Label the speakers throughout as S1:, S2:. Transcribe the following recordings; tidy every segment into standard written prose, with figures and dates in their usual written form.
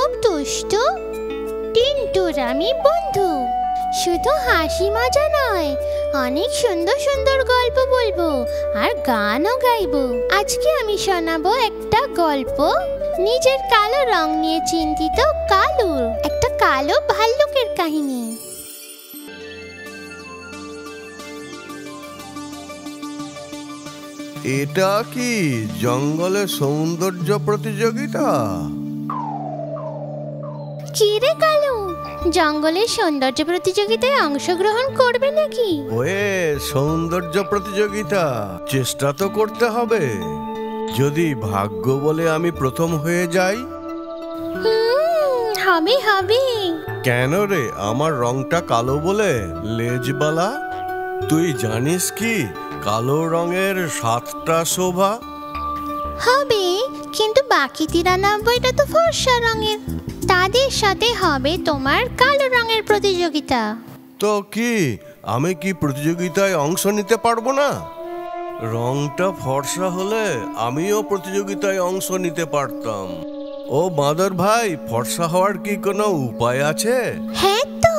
S1: খুব দুষ্টু, টিন্টুর আমি বন্ধু। শুধু হাসি মজা নয়, অনেক সুন্দর সুন্দর গল্প বলবো আর গানও গাইবো। আজকে আমি শোনাবো একটা গল্প, নিজের কালো রং নিয়ে চিন্তিত কালুর, একটা কালো ভাল্লুকের কাহিনী।
S2: এটা কি জঙ্গলে সৌন্দর্য প্রতিযোগিতা?
S1: কি রে কালু, জঙ্গলের সৌন্দর্য প্রতিযোগিতায় অংশগ্রহণ করবে নাকি?
S2: ওয়ে, সৌন্দর্য প্রতিযোগিতা চেষ্টা তো করতে হবে। যদি ভাগ্য বলে আমি প্রথম হয়ে যাই।
S1: হবে হবে।
S2: কেন রে, আমার রংটা কালো বলে লেজবালা? তুই জানিস কি কালো রঙের 7টা শোভা?
S1: হবে, কিন্তু বাকি 93টা তো ফর্সা রঙের, তাদের সাথে হবে তোমার কালো রঙের প্রতিযোগিতা।
S2: তো কি আমি কি প্রতিযোগিতায় অংশ নিতে পারবো না? রংটা ফর্সা হলে আমিও প্রতিযোগিতায় অংশ নিতে পারতাম। ও বাঁদর ভাই, ফর্সা হওয়ার কি কোনো উপায় আছে?
S1: হ্যাঁ তো,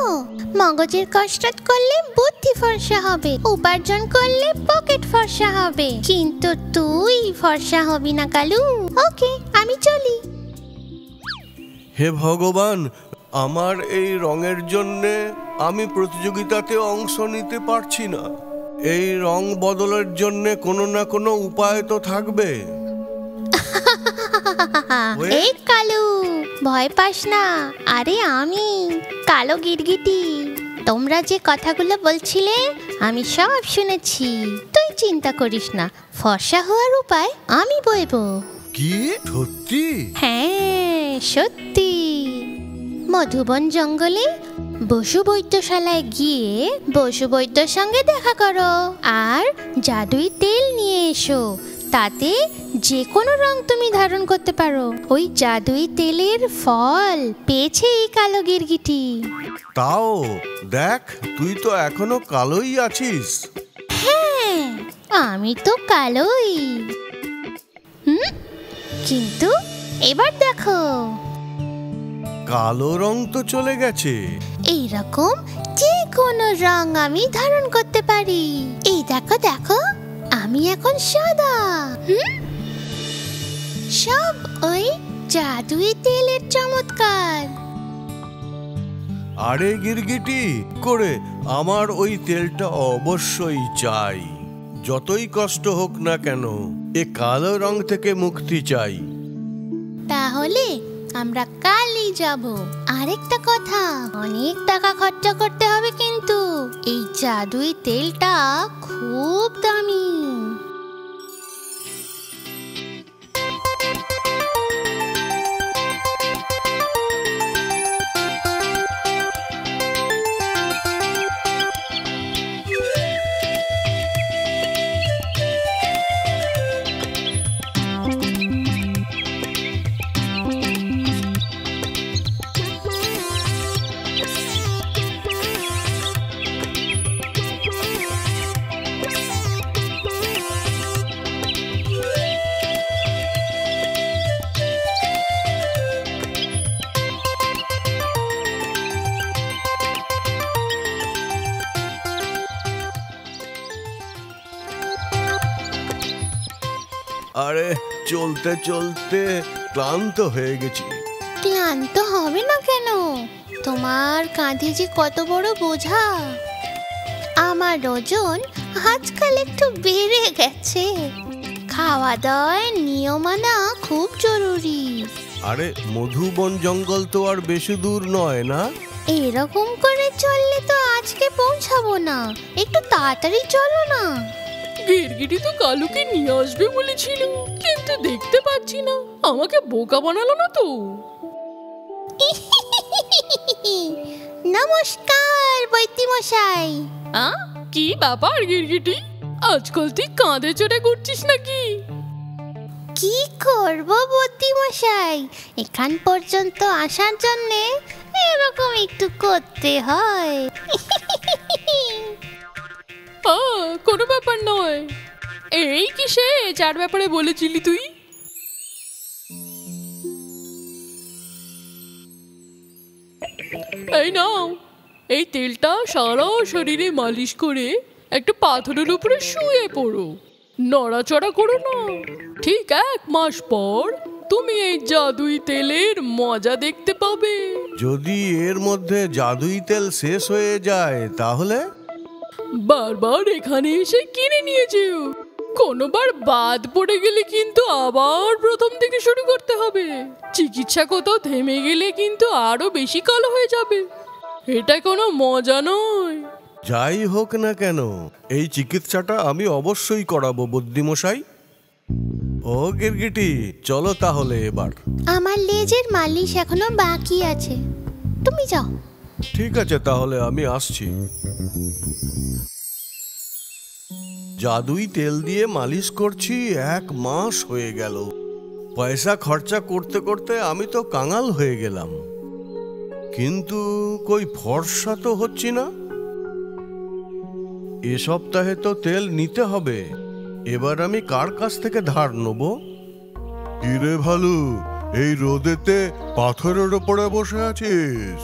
S1: মগজের কসরত করলে বুদ্ধি ফর্সা হবে, উপার্জন করলে পকেট ফর্সা হবে, কিন্তু তুই ফর্সা হবি না কালু। ওকে, আমি চলি।
S2: হে ভগবান, আমার এই রঙের জন্যে আমি প্রতিযোগিতাতে অংশ নিতে পারছি না। এই রং বদলের জন্যে কোনো না কোনো উপায় তো থাকবে।
S1: এই কালু, ভয় পাস না, আরে আমি কালো গিরগিটি। তোমরা যে কথাগুলো বলছিলে আমি সব শুনেছি, তুই চিন্তা করিস না, ফর্সা হওয়ার উপায় আমি বলবো।
S2: কি সত্যি?
S1: হ্যাঁ সত্যি। মধুবন জঙ্গলে বসু বৈদ্যশালায় গিয়ে বসু বৈদ্যর সঙ্গে দেখা করো আর জাদুই তেল নিয়ে এসো। তাতে যে কোনো রং তুমি ধারণ করতে পারো। ওই জাদুই তেলের ফল পেয়েছে এই কালো গিরগিটি।
S2: তাও দেখ, তুই তো এখনো কালোই আছিস।
S1: হ্যাঁ, আমি তো কালোই। কিন্তু এবার দেখো,
S2: কালো রং তো চলে গেছে।
S1: এইরকম যে কোনো রং আমি ধারণ করতে পারি। এই দেখো দেখো, আমি এখন সাদা। সব ওই জাদুই তেলের চমৎকার।
S2: আরে গিরগিটি করে, আমার ওই তেলটা অবশ্যই চাই। যতই কষ্ট হোক না কেন, এ কালো রং থেকে মুক্তি চাই।
S1: তাহলে আমরা কালই যাব। আরেকটা কথা, অনেক টাকা খরচা করতে হবে, কিন্তু এই জাদুই তেলটা খুব দামি।
S2: আরে চলতে চলতে ক্লান্ত হয়ে গেছি।
S1: ক্লান্ত হবে না কেন? তোমার কাঁধে যে কত বড় বোঝা। আমার ওজন আজকাল একটু বেড়ে গেছে। খাওয়া দাওয়ার নিয়ম মানা খুব জরুরি।
S2: আরে মধুবন জঙ্গল তো আর বেশি দূর নয় না?
S1: এরকম করে চললে তো আজকে পৌঁছাবো না, একটু তাড়াতাড়ি চলো না।
S3: গিরগিটি তো কালুকে নিয়ে আসবে বলেছিল, কিন্তু দেখতে পাচ্ছি না। আমাকে বোকা বানালো না তো?
S1: নমস্কার বৈদ্যমশাই।
S3: কি ব্যাপার গিরগিটি, আজকাল তুই কাঁধে চড়ে ঘুরছিস নাকি?
S1: কি করব বৈদ্যমশাই, এখান পর্যন্ত আসার জন্যে এরকম একটু করতে হয়।
S3: কোনো ব্যাপার নয়। এই কিসে যার ব্যাপারে বলেছিলি তুই? এই নাও, এই তেলটা সারা শরীরে মালিশ করে একটা পাথরের উপরে শুয়ে পড়ো, নড়াচড়া করো না। ঠিক 1 মাস পর তুমি এই জাদুই তেলের মজা দেখতে পাবে।
S2: যদি এর মধ্যে জাদুই তেল শেষ হয়ে যায় তাহলে?
S3: বারবার এখানে এসে কিনে নিয়ে যেও। কোনোবার বাদ পড়ে গেলে কিন্তু আবার প্রথম থেকে শুরু করতে হবে। চিকিৎসা কোথাও থেমে গেলে কিন্তু আরো বেশি কালো হয়ে যাবে। এটা কোনো মজা নয়।
S2: যাই হোক না কেন, এই চিকিৎসাটা আমি অবশ্যই করাবো বুদ্ধিমশাই। ও গিরগিটি, চলো তাহলে এবার।
S1: আমার লেজের মালিশ এখনো বাকি আছে, তুমি যাও।
S2: ঠিক আছে, তাহলে আমি আসছি। জাদুই তেল দিয়ে মালিশ করছি 1 মাস হয়ে গেল। পয়সা খরচা করতে করতে আমি তো কাঙাল হয়ে গেলাম, কিন্তু কই ফর্সা তো হচ্ছি না। এ সপ্তাহে তো তেল নিতে হবে, এবার আমি কার কাছ থেকে ধার নেব? কিরে ভালু, এই রোদেতে পাথরের ওপরে বসে আছিস?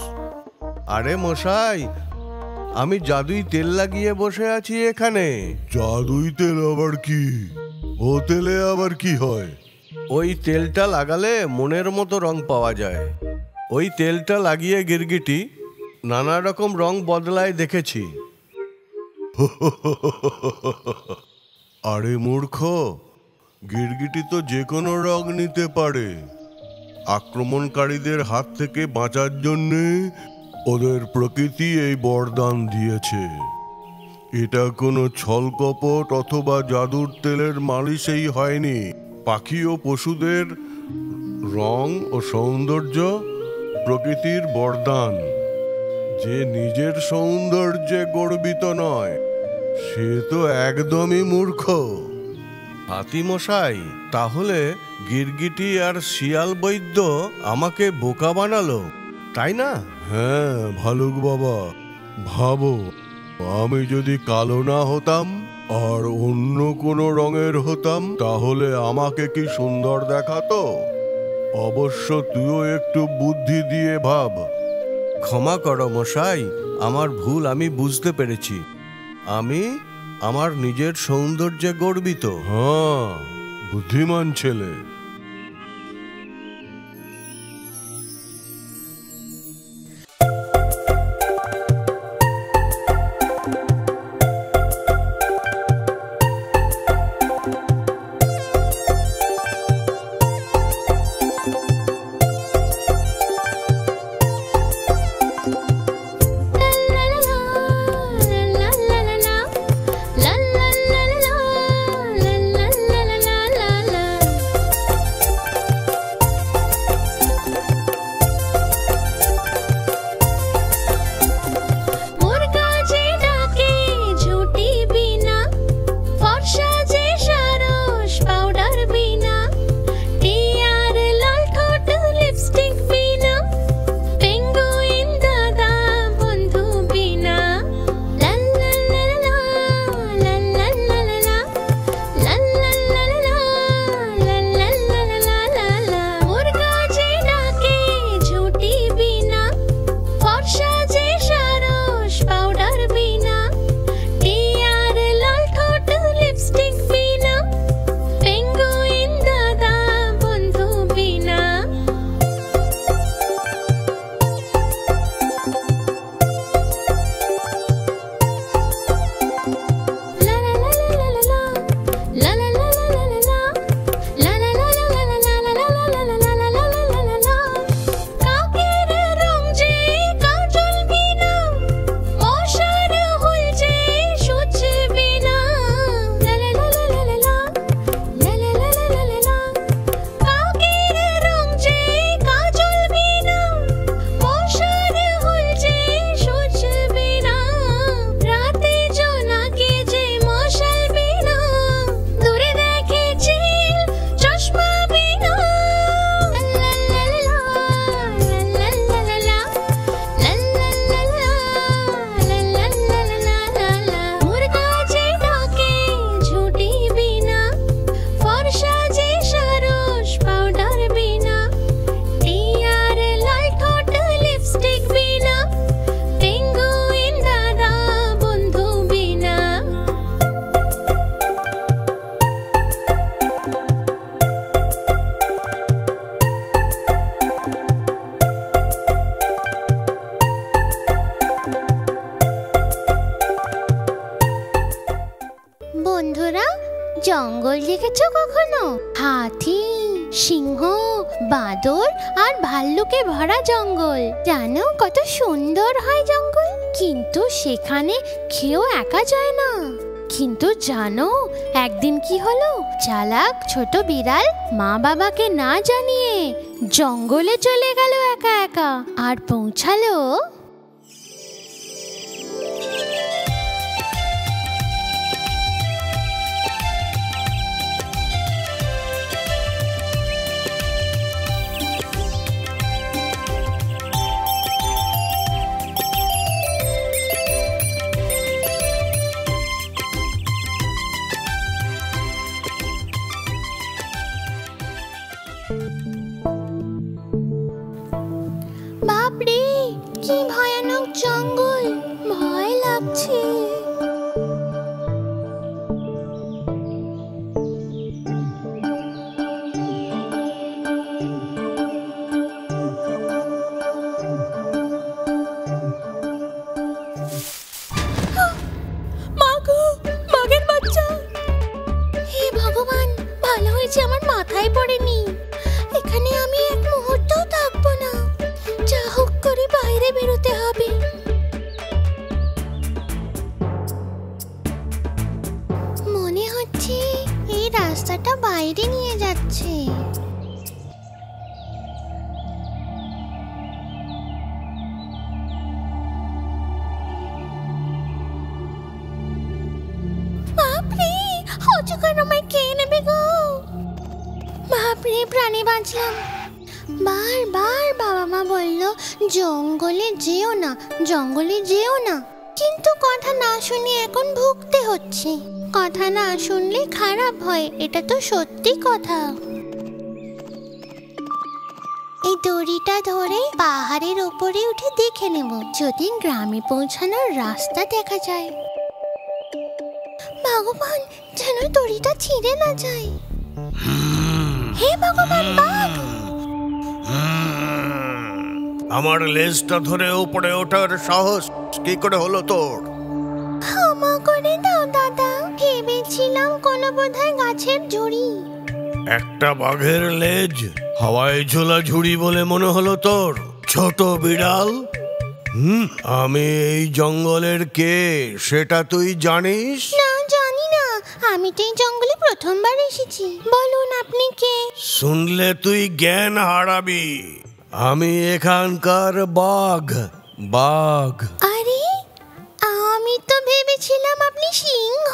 S2: আরে মশাই, আমি জাদুই তেল লাগিয়ে বসে আছি এখানে। জাদুই তেল আবার কি? ও তেলে আবার কি হয়? ওই তেলটা লাগালে মনের মতো রং পাওয়া যায়। ওই তেলটা লাগিয়ে গিরগিটি নানা রকম রং বদলায় দেখেছি। আরে মূর্খ, গিরগিটি তো যে কোনো রং নিতে পারে। আক্রমণকারীদের হাত থেকে বাঁচার জন্যে ওদের প্রকৃতি এই বরদান দিয়েছে। এটা কোনো ছলকপট অথবা জাদুর তেলের মালিশেই হয়নি। পাখি ও পশুদের রং ও সৌন্দর্য প্রকৃতির বরদান। যে নিজের সৌন্দর্যে গর্বিত নয়, সে তো একদমই মূর্খ। হাতিমশাই, তাহলে গিরগিটি আর শিয়াল বৈদ্য আমাকে বোকা বানালো, তাই না? হ্যাঁ ভালুক বাবা, ভাবো, আমি যদি কালো না হতাম আর অন্য কোনো রঙের হতাম, তাহলে আমাকে কি সুন্দর দেখাতো? অবশ্য তুইও একটু বুদ্ধি দিয়ে ভাব। ক্ষমা করো মশাই, আমার ভুল আমি বুঝতে পেরেছি। আমি আমার নিজের সৌন্দর্যে গর্বিত। হ্যাঁ, বুদ্ধিমান ছেলে।
S1: জঙ্গল দেখেছো কখনো? হাতি, সিংহ, বাঁদর আর ভাল্লুকে ভরা জঙ্গল। জানো কত সুন্দর হয় জঙ্গল? কিন্তু সেখানে কেউ একা যায় না। কিন্তু জানো একদিন কি হলো? চালাক ছোট বিড়াল মা বাবাকে না জানিয়ে জঙ্গলে চলে গেল একা একা, আর পৌঁছালো বাপরে, কি ভয়ানক জঙ্গল, ভয় লাগছে। বাঘের বাচ্চা! হে ভগবান, ভালো হয়েছে আমার মাথায় পড়েনি। এখানে আমি এক মুহূর্তও থাকবো না। যা হোক করে বাইরে বেরোতে হবে। মনে হচ্ছে এই রাস্তাটা বাইরে নিয়ে যাচ্ছে। বাপরে, অজগর আমায় খেয়ে নেবে গো। বাপরে, প্রাণে বাঁচলাম। বারবার বাবা মা বলল জঙ্গলে যেও না, জঙ্গলে যেও না, কিন্তু কথা না শুনে এখন ভুগতে হচ্ছে। কথা না শুনলে খারাপ হয়, এটা তো সত্যি কথা। এই দড়িটা ধরে পাহাড়ের উপরে উঠে দেখে নেব যদি গ্রামে পৌঁছানোর রাস্তা দেখা যায়। ভগবান, যেন দড়িটা ছিঁড়ে না যায়। হে ভগবান, বাঘ!
S2: আমার লেজটা ধরে উপরে ওঠার সাহস কি করে হলো তোর?
S1: ক্ষমা করে দাও দাদা, ভেবেছিলাম কোনো বোধহয় গাছের ঝুড়ি।
S2: একটা বাঘের লেজ হাওয়ায় ঝোলা ঝুড়ি বলে মনে হলো তোর, ছোট বিড়াল? আমি এই জঙ্গলের কে সেটা তুই জানিস?
S1: না, জানি না। আমি তো এই জঙ্গলে প্রথমবার এসেছি। বলুন আপনি কে?
S2: শুনলে তুই জ্ঞান হারাবি। আমি এখানকার বাঘ। বাঘ?
S1: আরে, আমি তো ভেবেছিলাম আপনি সিংহ।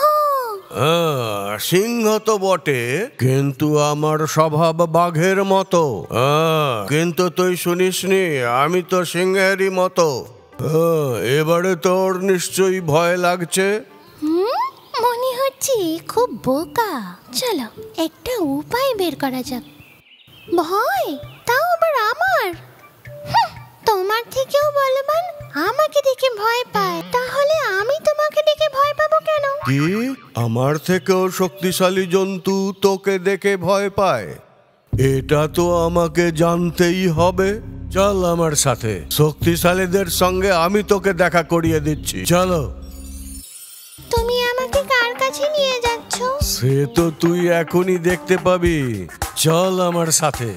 S2: সিংহ তো বটে, কিন্তু আমার স্বভাব বাঘের মতো। কিন্তু তুই শুনিসনি আমি তো সিংহেরই মতো। এবারে তোর নিশ্চয়ই ভয় লাগছে।
S1: মনে হচ্ছে খুব বোকা। চলো একটা উপায় বের করা যাক। ভয়? তাও আবার আমার? তোমার থেকেও বলবান আমাকে দেখে ভয় পায়, তাহলে আমি তোমাকে দেখে ভয় পাবো কেন?
S2: কি? আমার থেকেও শক্তিশালী জন্তু তোকে দেখে ভয় পায়? এটা তো আমাকে জানতেই হবে। চল আমার সাথে, শক্তিশালীদের সঙ্গে আমি তোকে দেখা করিয়ে দিচ্ছি। চলো।
S1: তুমি আমাকে কার কাছে নিয়ে যাচ্ছ?
S2: সে তো তুই এখনই দেখতে পাবি। চল আমার সাথে।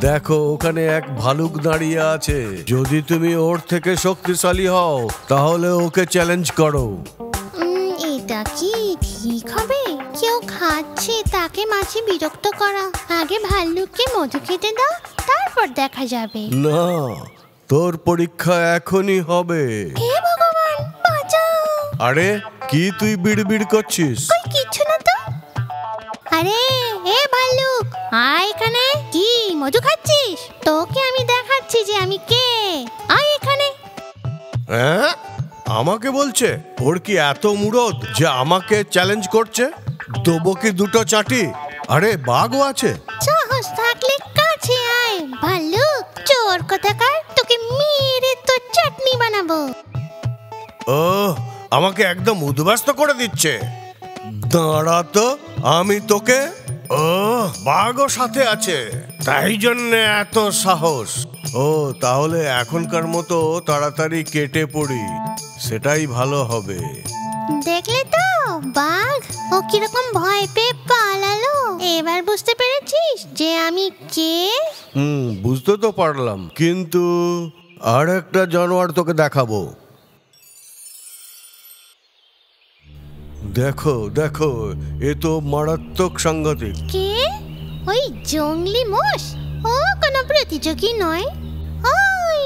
S2: দেখো, ওখানে এক ভালুক দাঁড়িয়ে আছে। যদি তুমি ওর থেকে শক্তিশালী হও তাহলে ওকে চ্যালেঞ্জ করো।
S1: এটা কি ঠিক হবে? কেউ খাচ্ছে তাকে মাছি বিরক্ত করা। আগে ভাল্লুককে মধু খেতে দাও, তারপর দেখা যাবে।
S2: না, তোর পরীক্ষা এখনই হবে।
S1: হে ভগবান, বাঁচাও!
S2: আরে, কি তুই বিড়বিড় করছিস?
S1: ওই কিছু না তো। আরে এ ভাল্লুক, আয় এখানে। কি মধু খাচ্ছিস? তোকে আমি দেখাচ্ছি যে আমি কে। আয় এখানে।
S2: হ্যাঁ, আমাকে বলছে? ওর কি এত মুরদ যে আমাকে চ্যালেঞ্জ করছে? দেবো কি দুটো চাটি? আরে, বাঘও আছে।
S1: সাহস থাকলে কাছে আয় ভাল্লুক, চোর কোথাকার। তোকে মেরে তো চাটনি বানাবো।
S2: ও, আমাকে একদম উদ্বাস্ত করে দিচ্ছে। দাঁড়া তো, আমি তোকে। ও, বাঘও সাথে আছে, তাই জন্য এত সাহস। ও, তাহলে এখনকার মতো তাড়াতাড়ি কেটে পড়ি। সেটাই ভালো হবে।
S1: দেখলে তো বাঘ ও কিরকম ভয় পেয়ে পালালো। এবার বুঝতে পেরেছিস যে আমি কে?
S2: বুঝতে তো পারলাম, কিন্তু আর একটা জানোয়ার তোকে দেখাবো। দেখো দেখো, এ তো মারাত্মক সাংঘাতিক।
S1: কে? ওই জংলি মোষ? ও কোনো প্রতিযোগী নয়। ওই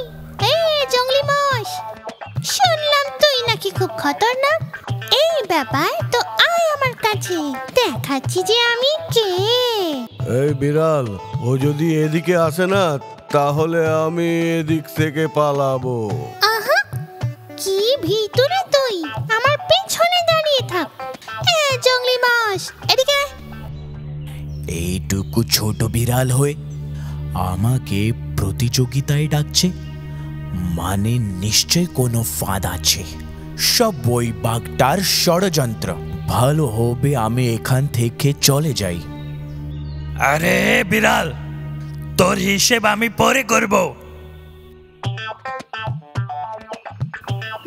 S1: জংলি মোষ, শুনলাম তুই নাকি খুব খতরনাক। এই ব্যাপার তো আয় আমার কাছে, দেখাচ্ছি যে আমি কে।
S2: এই বিড়াল, ও যদি এদিকে আসে না তাহলে আমি এদিক থেকে পালাবো।
S1: আহা, কি ভিতরে তুই, আমার পেছনে দাঁড়িয়ে থাক। জংলি মোষ, এদিকে।
S4: এইটুকু ছোট বিড়াল হয়ে আমাকে প্রতিযোগিতায় ডাকছে, মানে নিশ্চয় কোনো ফাঁদ আছে। সব ওই বাঘটার ষড়যন্ত্র। ভালো হবে আমি এখান থেকে চলে যাই। আরে বিড়াল, তোর হিসেব আমি পরে করব।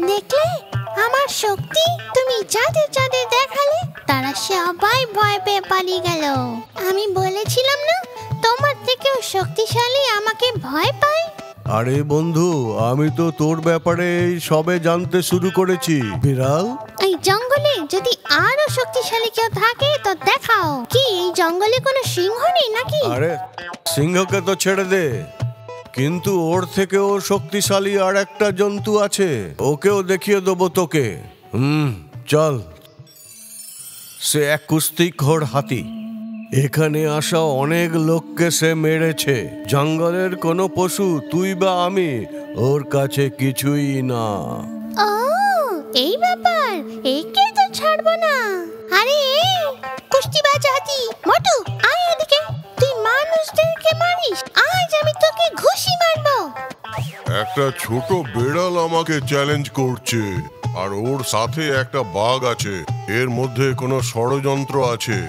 S1: দেখলে আমার শক্তি? তুমি যাদের যাদের দেখালে তারা সবাই ভয় পেয়ে পালিয়ে গেল। আমি বলেছিলাম না তোমার থেকেও শক্তিশালী আমাকে ভয় পায়।
S2: আরে বন্ধু, আমি তো তোর ব্যাপারে সবে জানতে শুরু করেছি বিড়াল।
S1: এই জঙ্গলে যদি আরো শক্তিশালী কেউ থাকে তো দেখাও। কি এই জঙ্গলে কোনো সিংহ নেই নাকি?
S2: আরে সিংহকে তো ছেড়ে দে, কিন্তু ওর থেকেও শক্তিশালী আর একটা জন্তু আছে, ওকেও দেখিয়ে দেবো তোকে। চল। সে এক কুস্তিখোর হাতি। এখানে আসা অনেক লোককে সে মেরেছে। জঙ্গলের কোনো পশু, তুই বা আমি, ওর কাছে কিছুই না।
S1: ও এই ব্যাপার, একে তো ছাড়বো না। আরে কুস্তিবাজ হাতি, মোটু আয় এদিকে। তুই মানুষদেরকে মারিস, আজ আমি তোকে ঘুষি মারবো।
S5: একটা ছোট বিড়াল আমাকে চ্যালেঞ্জ করছে, আর ওর সাথে একটা বাঘ আছে। এর মধ্যে কোনো ষড়যন্ত্র আছে।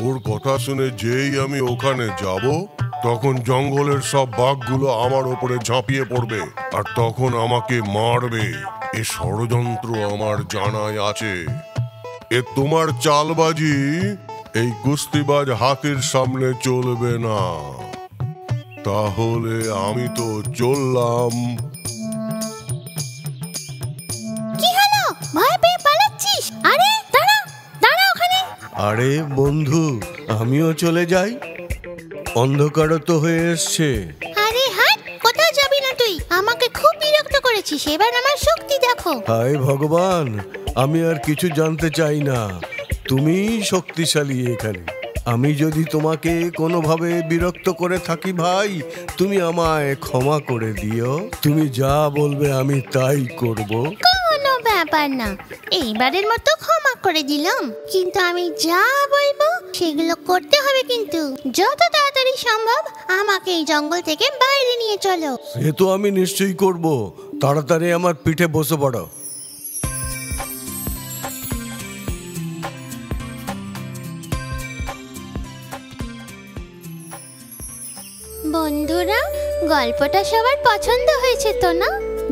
S5: ওর কথা শুনে যেই আমি ওখানে যাব, তখন জঙ্গলের সব বাঘগুলো আমার ওপরে ঝাঁপিয়ে পড়বে আর তখন আমাকে মারবে। এ ষড়যন্ত্র আমার জানাই আছে। এ তোমার চালবাজি এই কুস্তিবাজ হাতির সামনে চলবে না। তাহলে আমি তো চললাম।
S1: কি হলো, ভয় পেয়ে পালাচ্ছিস? আরে দাঁড়া দাঁড়া ওখানে।
S2: আরে বন্ধু, আমিও চলে যাই, অন্ধকারও তো হয়ে এসছে।
S1: আরে হাট, কোথাও যাবি না তুই। আমাকে খুব বিরক্ত করেছিস, এবার আমার শক্তি দেখো।
S2: হায় ভগবান, আমি আর কিছু জানতে চাই না। তুমি শক্তিশালী এখানে। আমি যদি তোমাকে কোনোভাবে বিরক্ত করে থাকি ভাই, তুমি আমায় ক্ষমা করে দিও। তুমি যা বলবে আমি তাই করব।
S1: কোনো ব্যাপার না, এইবারের মতো ক্ষমা করে দিলাম। কিন্তু আমি যা বলবো সেগুলো করতে হবে, কিন্তু যত তাড়াতাড়ি সম্ভব আমাকে এই জঙ্গল থেকে বাইরে নিয়ে চলো।
S2: সে তো আমি নিশ্চয়ই করব। তাড়াতাড়ি আমার পিঠে বসে পড়ো।
S1: বন্ধুরা, গল্পটা সবার পছন্দ হয়েছে তো না?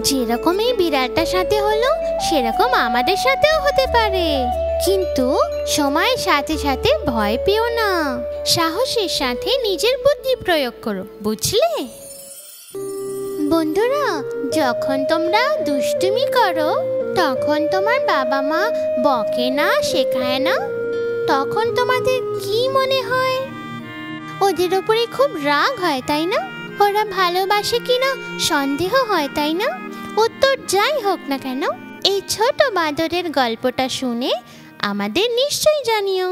S1: যেরকম এই বিড়ালটার সাথে হলো সেরকম আমাদের সাথেও হতে পারে। কিন্তু সময়ের সাথে সাথে ভয় পেও না, সাহসের সাথে নিজের বুদ্ধি প্রয়োগ করো, বুঝলে? বন্ধুরা, যখন তোমরা দুষ্টুমি করো তখন তোমার বাবা মা বকে না, শেখায় না, তখন তোমাদের কি মনে হয়? ওদের ওপরে খুব রাগ হয়, তাই না? ওরা ভালোবাসে কিনা সন্দেহ হয়, তাই না? উত্তর যাই হোক না কেন, এই ছোট বাঁদরের গল্পটা শুনে আমাদের নিশ্চয়ই জানিও।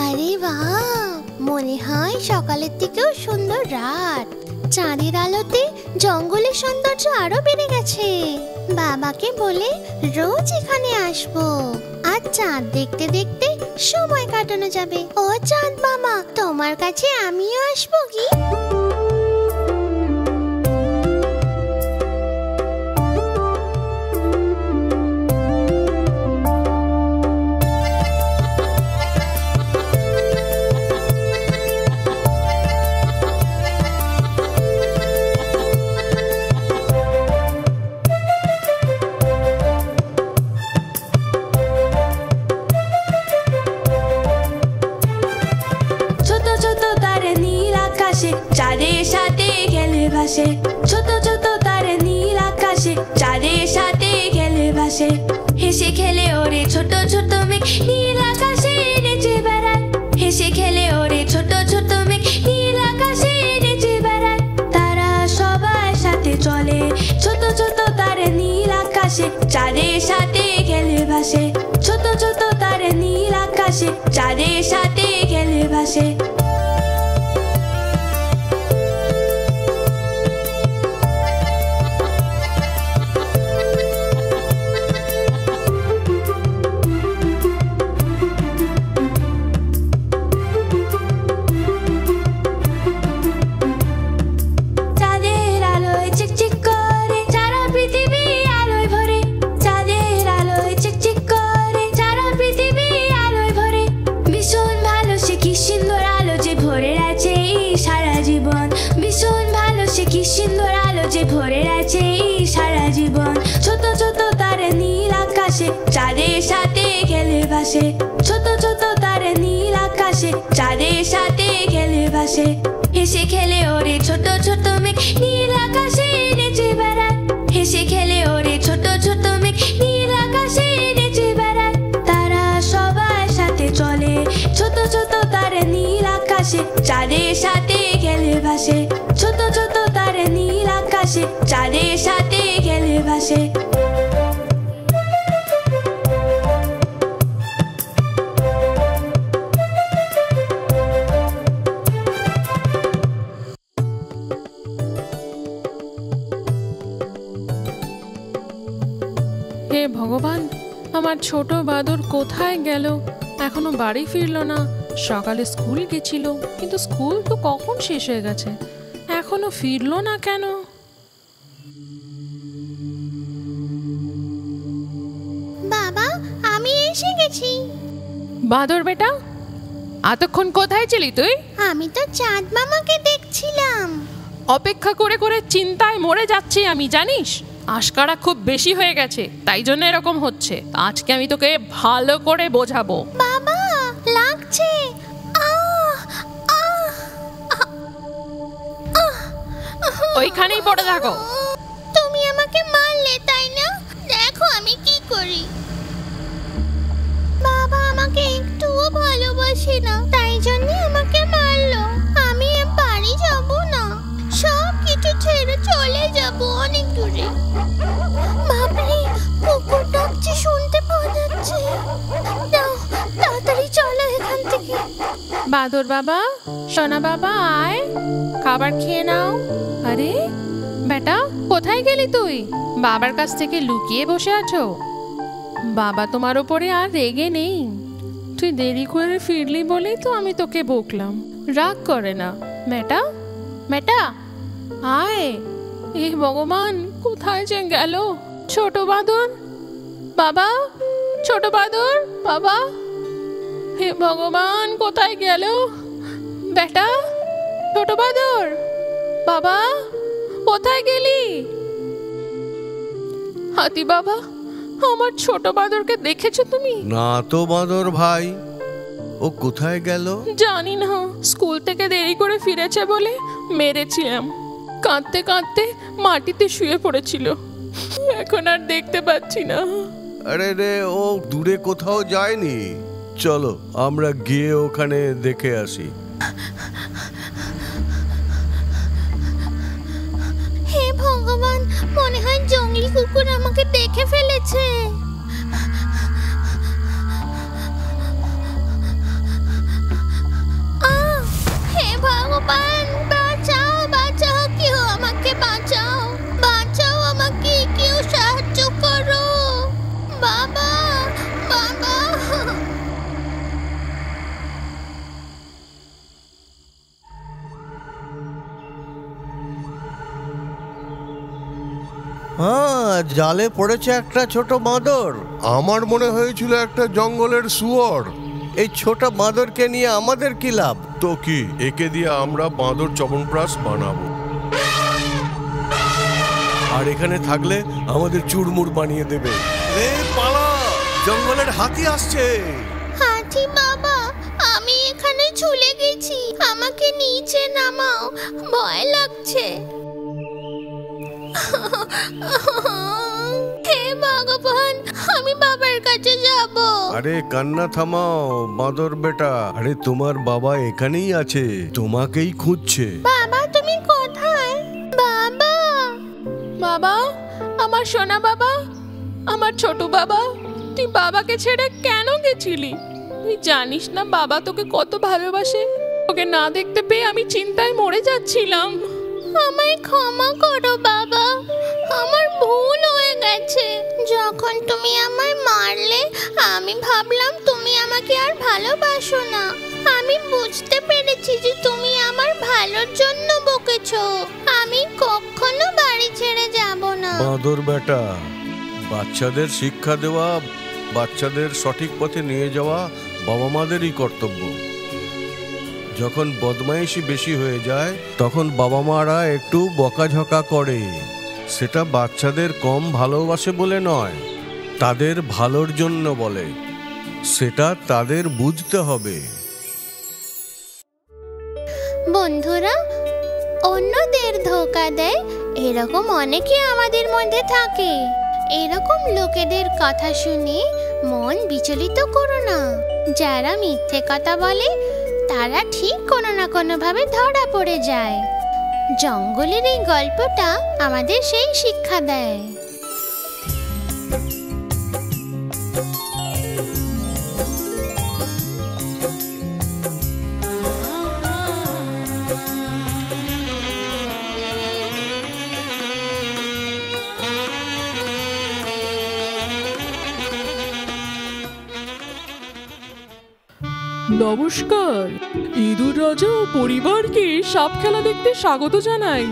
S1: আরে বাহ, মনে হয় সকালের থেকেও সুন্দর রাত। চাঁদের আলোতে জঙ্গলের সৌন্দর্য আরো বেড়ে গেছে। বাবাকে বলে রোজ এখানে আসবো, আর চাঁদ দেখতে দেখতে সময় কাটানো যাবে। ও চাঁদ মামা, তোমার কাছে আমিও আসবো কি?
S6: চাঁদের সাথে খেলে ভাসে, ছোট ছোট তারে নীল আকাশে চাঁদের সাথে খেলে ভাসে। হেসে খেলে ওরে ছোট ছোট মেঘ নীল আকাশে নেচে বেড়ায়, হেসে খেলে ওরে ছোট ছোট মেঘ নীল আকাশে নেচে বেড়ায়। তারা সবার সাথে চলে, ছোট ছোট তারে নীল আকাশে চাঁদের সাথে খেলে ভাসে, ছোট ছোট তারে নীল আকাশে চাঁদের সাথে খেলে ভাসে। ভরে আছে সারা জীবন, ছোট ছোট তারে নীল আকাশে চাঁদের সাথে খেলে ভাসে, ছোট ছোট তারে নীল আকাশে চাঁদের সাথে খেলে ভাসে। হেসে খেলে ওরে ছোট ছোট মেঘ নীল আকাশে নেচে বেড়ায়, হেসে খেলে ওরে ছোট ছোট মেঘ নীল আকাশে নেচে বেড়ায়। তারা সবার সাথে চলে, ছোট ছোট তারে নীল আকাশে চাঁদের সাথে খেলে ভাসে, ছোট ছোট তারে নীল আকাশে চাঁদের সাথে খেলে ভাসে।
S3: হে ভগবান, আমার ছোট বাদর কোথায় গেল? এখনো বাড়ি ফিরলো না। সকালে স্কুল গেছিল, কিন্তু স্কুল তো কখন শেষ হয়ে গেছে, এখনো ফিরলো না কেন?
S1: বাবা, আমি এসে গেছি।
S3: বাদর বেটা, এতক্ষণ কোথায় ছিলি তুই?
S1: আমি তো চাঁদ মামাকে দেখছিলাম।
S3: অপেক্ষা করে করে চিন্তায় মরে যাচ্ছি আমি, জানিস? আশকারা খুব বেশি হয়ে গেছে, তাই জন্য এরকম হচ্ছে। আজকে আমি তোকে ভালো করে বোঝাবো।
S1: বাবা, লাগছে।
S3: ওইখানেই পড়ে থাকো।
S1: তুমি আমাকে মারলে, তাই না? দেখো আমি কি করি। বাবা আমাকে একটুও ভালোবাসে না, তাই জন্য আমাকে মারলো। আমি বাড়ি যাব না, সব কিছু ছেড়ে চলে যাব অনেক দূরে। বাপরে, কুকুর ডাকছে, শুনতে পাওয়া যাচ্ছে। নাও, তাড়াতাড়ি চলো এখান থেকে।
S3: বাদর বাবা, সোনা বাবা, আয় খাবার খেয়ে নাও। আরে বেটা, কোথায় গেলি তুই? বাবার কাছ থেকে লুকিয়ে বসে আছো? বাবা তোমার উপরে আর রেগে নেই, তুই দেরি করে ফিরলি বলেই তো আমি তোকে বকলাম। রাগ করে না মেটা, মেটা আয়। এ ভগবান, কোথায় যে গেল ছোট বাদর? বাবা, ছোট বাদর বাবা, হে ভগবান, কোথায় গেল বেটা? ছোট বাদর বাবা, কোথায় গেলি? হাতি বাবা, আমার ছোট বাদরকে দেখেছো তুমি?
S2: না তো বাদর ভাই, ও কোথায় গেল?
S3: জানি না, স্কুল থেকে দেরি করে ফিরেছে বলে মেরেছিলাম। কাঁদতে কাঁদতে মাটিতে শুয়ে পড়েছিল, এখন আর দেখতে পাচ্ছি না।
S2: আরে রে, ও দূরে কোথাও যায়নি। চলো আমরা গিয়ে ওখানে দেখে আসি।
S1: হে ভগবান, মনে হয় জঙ্গলি কুকুর আমাকে দেখে ফেলেছে। হে ভগবান, বাঁচাও, বাঁচাও, কেউ আমাকে বাঁচাও, বাঁচাও আমাকে, কেউ সাহায্য করো। বাবা, বাবা।
S2: হ্যাঁ, জালে পড়েছে একটা ছোট বাঁদর।
S5: আমার মনে হয়েছিল একটা জঙ্গলের শুয়োর।
S2: এই ছোট বাঁদরকে নিয়ে আমাদের কি লাভ?
S5: তো কি, একে দিয়ে আমরা বাঁদর চবনপ্রাশ বানাবো,
S2: আর এখানে থাকলে আমাদের চুরমুর বানিয়ে দেবে। এ পালা, জঙ্গলের হাতি আসছে।
S1: হাতি বাবা, আমি এখানে ঝুলে গেছি, আমাকে নিচে নামাও, ভয় লাগছে। হে ভগবান, আমি বাবার কাছে যাব।
S2: আরে কান্না থামাও বাঁদর বেটা, আরে তোমার বাবা এখানেই আছে, তোমাকেই খুঁজছে।
S1: বাবা তুমি কোথায়? বাবা,
S3: বাবা, আমার সোনা বাবা, আমার ছোট বাবা, তুই বাবাকে ছেড়ে কেন গেছিলি? তুই জানিস না বাবা তোকে কত ভালোবাসে? ওকে না দেখতে পেয়ে আমি চিন্তায় মরে যাচ্ছিলাম।
S1: আমায় ক্ষমা করো বাবা, আমার ভুল হয়ে গেছে। যখন তুমি আমায় মারলে আমি ভাবলাম তুমি আমাকে আর ভালোবাসো না। আমি বুঝতে পেরেছি যে তুমি আমার ভালোর জন্য বকেছো। আমি কখনো বাড়ি ছেড়ে যাব না।
S2: বাঁদর বেটা, বাচ্চাদের শিক্ষা দেওয়া, বাচ্চাদের সঠিক পথে নিয়ে যাওয়া বাবা মাদেরই কর্তব্য। যখন বদমাইশি বেশি হয়ে যায় তখন বাবা মারা একটু বকাঝকা করে। সেটা বাচ্চাদের কম ভালোবাসে বলে নয়, তাদের ভালোর জন্য বলে। সেটা তাদের বুঝতে হবে।
S1: বন্ধুরা, অন্যদের ধোঁকা দেয় এরকম অনেকে আমাদের মধ্যে থাকে। এরকম লোকেদের কথা শুনে মন বিচলিত করো না। যারা মিথ্যে কথা বলে তারা ঠিক কোনো না কোনোভাবে ধরা পড়ে যায়। জঙ্গলের এই গল্পটা আমাদের সেই শিক্ষা দেয়।
S3: নমস্কার, ইঁদুর রাজা ও পরিবারকে সাপ খেলা দেখতে স্বাগত জানাই।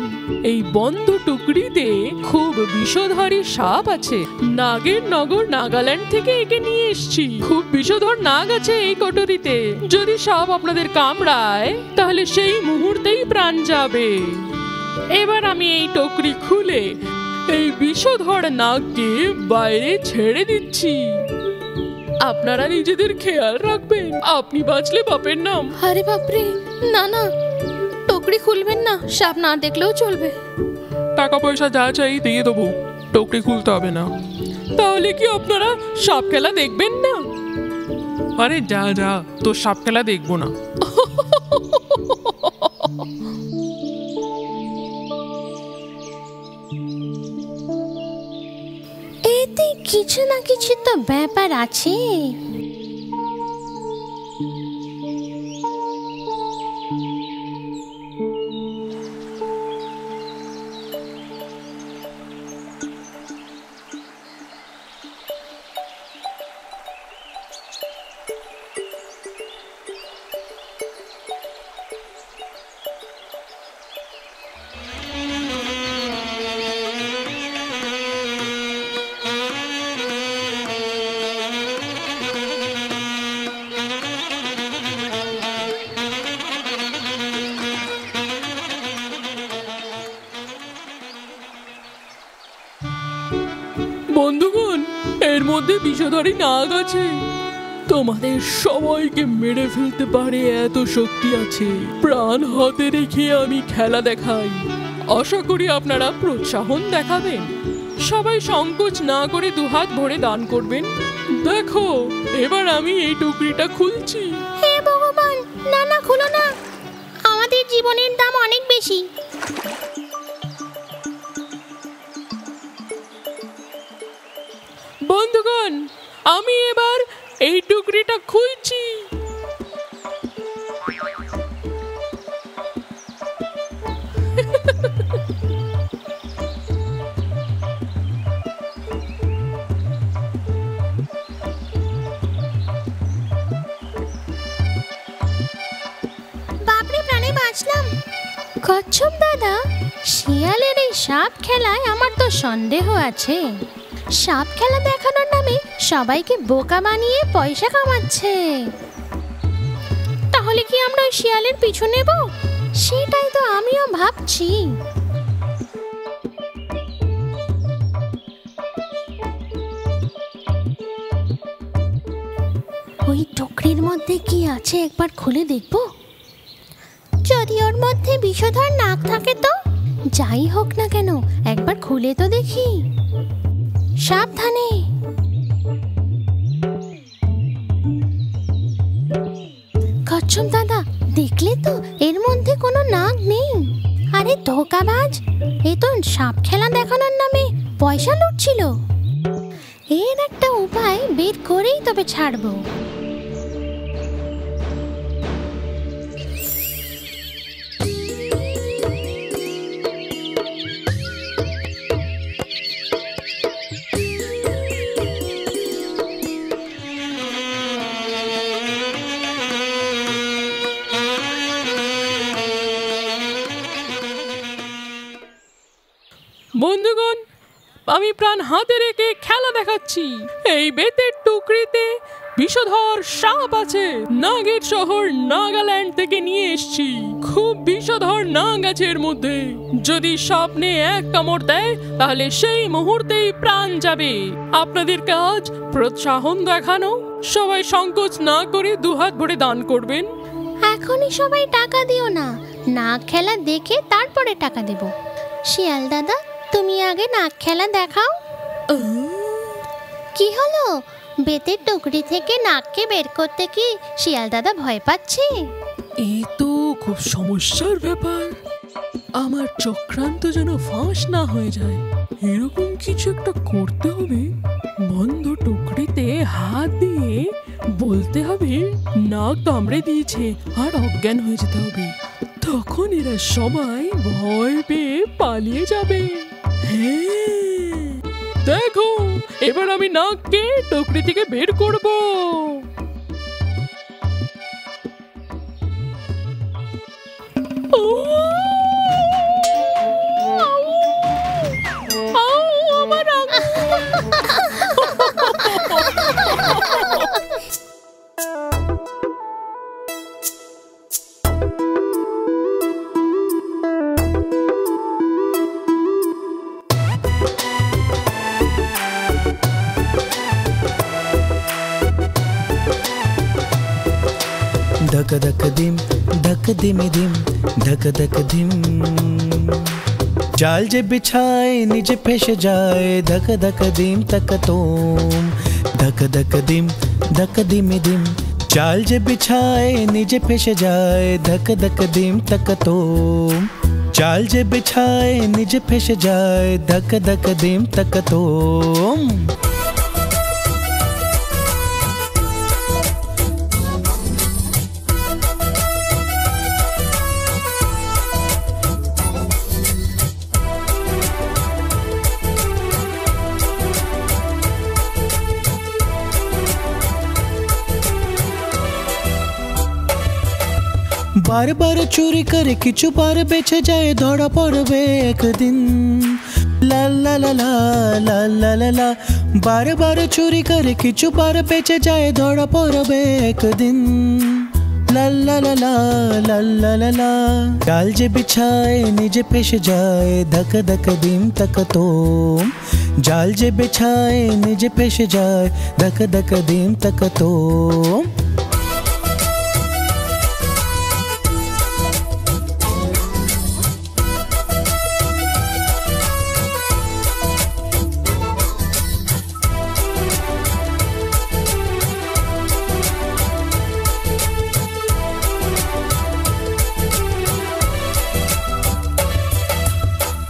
S3: এই বন্ধ টুকরিতে খুব বিষধরী সাপ আছে। নাগের নগর নাগাল্যান্ড থেকে একে নিয়ে এসেছি। খুব বিষধর নাগ আছে এই কোটরিতে। যদি সাপ আপনাদের কামড়ায় তাহলে সেই মুহূর্তেই প্রাণ যাবে। এবার আমি এই টুকরি খুলে এই বিষধর নাগকে বাইরে ছেড়ে দিচ্ছি। আপনারা নিজেদের খেয়াল রাখবেন। আপনি বাঁচলে বাপের নাম।
S1: আরে বাপরে, না না, টুকরি খুলবেন না, সাপ না দেখলেও চলবে।
S7: টাকা পয়সা যা চাই দিয়ে দেবো, টুকরি খুলতে হবে না।
S3: তাহলে কি আপনারা সাপ খেলা দেখবেন না?
S7: আরে যা যা, তোর সাপ খেলা দেখবো না।
S1: এতে কিছু না কিছু তো ব্যাপার আছে।
S3: বন্ধুগণ, এর মধ্যে বিষধরী নাগ আছে। তোমাদের সবাইকে মেরে ফেলতে পারে এত শক্তি আছে। প্রাণ হাতে রেখে আমি খেলা দেখাই। আশা করি আপনারা প্রোৎসাহন দেখাবেন। সবাই সংকোচ না করে দুহাত ভরে দান করবেন। দেখো, এবার আমি এই টুকরিটা খুলছি।
S1: হে ভগবান, না না, খুলো না, আমাদের জীবনের দাম অনেক বেশি।
S3: বন্ধুগণ, আমি এবার এই টুকরিটা খুলছি।
S1: বাপরে, প্রাণে বাঁচলাম। কচ্ছপ দাদা, শিয়ালের এই সাপ খেলায় আমার তো সন্দেহ আছে। সাপ খেলা দেখানোর নামে সবাইকে বোকা বানিয়ে পয়সা কামাচ্ছে। তাহলে কি আমরা ওই শিয়ালের পিছু নেব? সেটাই তো আমিও ভাবছি। ওই টুকরির মধ্যে কি আছে একবার খুলে দেখব। যদি ওর মধ্যে বিষধর নাগ থাকে তো? যাই হোক না কেন একবার খুলে তো দেখি। সাবধানে। কচ্ছপ দাদা, দেখলে তো এর মধ্যে কোনো নাগ নেই। আরে ধোকাবাজ, এ তো সাপ খেলা দেখানোর নামে পয়সা লুটছিল। এর একটা উপায় বের করেই তবে ছাড়বো।
S3: বন্ধুগণ, আমি প্রাণ হাতে রেখে খেলা দেখাচ্ছি। এই বেতের টুকরিতে বিষধর সাপ আছে। নাগের শহর নাগাল্যান্ড থেকে নিয়ে এসেছি। খুব বিষধর নাগ আছে এর মধ্যে। যদি স্বপ্নে এক কামড় দেয় তাহলে সেই মুহূর্তেই প্রাণ যাবে। আপনাদের কাজ প্রোৎসাহন দেখানো। সবাই সংকোচ না করে দুহাত ভরে দান করবেন।
S1: এখনই সবাই টাকা দিও না, নাগ খেলা দেখে তারপরে টাকা দেব। শিয়াল দাদা, তুমি আগে নাগ খেলা দেখাও। কি হলো? বেতের টুকরি থেকে নাগকে বের করতে কি শিয়াল দাদা ভয় পাচ্ছে?
S3: এই তো খুব সমস্যার ব্যাপার। আমার চক্রান্ত যেন ফাঁস না হয়ে যায়, এরকম কিছু একটা করতে হবে। বন্ধ টুকরিতে হাত দিয়ে বলতে হবে নাগ কামড়ে দিয়েছে আর অজ্ঞান হয়ে যেতে হবে। তখন এরা সবাই ভয় পেয়ে পালিয়ে যাবে। হ্যাঁ, দেখো এবার আমি নাগকে টুকরি থেকে বের করব।
S8: धक धक दिम धक दिम दिम धक धक दिम। जाल जे बिछाए निज फेंस जाए धक धक दिम तक तोम। धक धक दिम धक दिम दिम। जाल जे बिछाए निज फेंस जाए धक धक दिम तक तोम। जाल जे बिछाए निज फेंस जाए धक धक दिम तक तोम। बार बार चोरी करे किचु बार बेचे जाए धरा पड़बे एक दिन। ला ला ला ला ला ला ला ला। बार बार चोरी करे किचु बार बेचे जाए धरा पड़बे एक दिन। ला ला ला ला ला ला ला ला। जाल जे बिछाए निजे फेंस जाए धक धक दिम तक तोम। जाल जे बिछाए निजे फेंस जाए धक धक दिम तक तोम।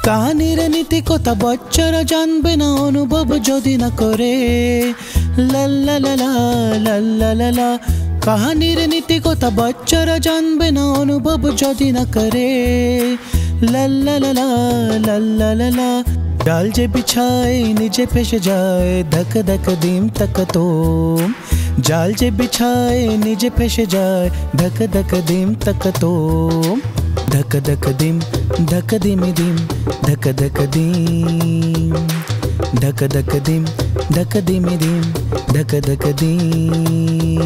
S8: কাহানির নীতি কথা বাচ্চারা জানবে না অনুভব যদি না করে। লা লা লা লা লা লা লা লা। কাহানির নীতি কথা বাচ্চারা জানবে না অনুভব যদি না করে। লা লা লা লা লা লা লা লা। ডাল যে বিছায় নিজে ফেসে যায় ধক ধক দিম তক তোম। জাল যে বিছায় নিজে ফেসে যায় ধক ধক দিম তক তোম। धक धक दिम धक दिम दिम धक धक दिम। धक धक दिम धक दिम दिम धक धक दिम।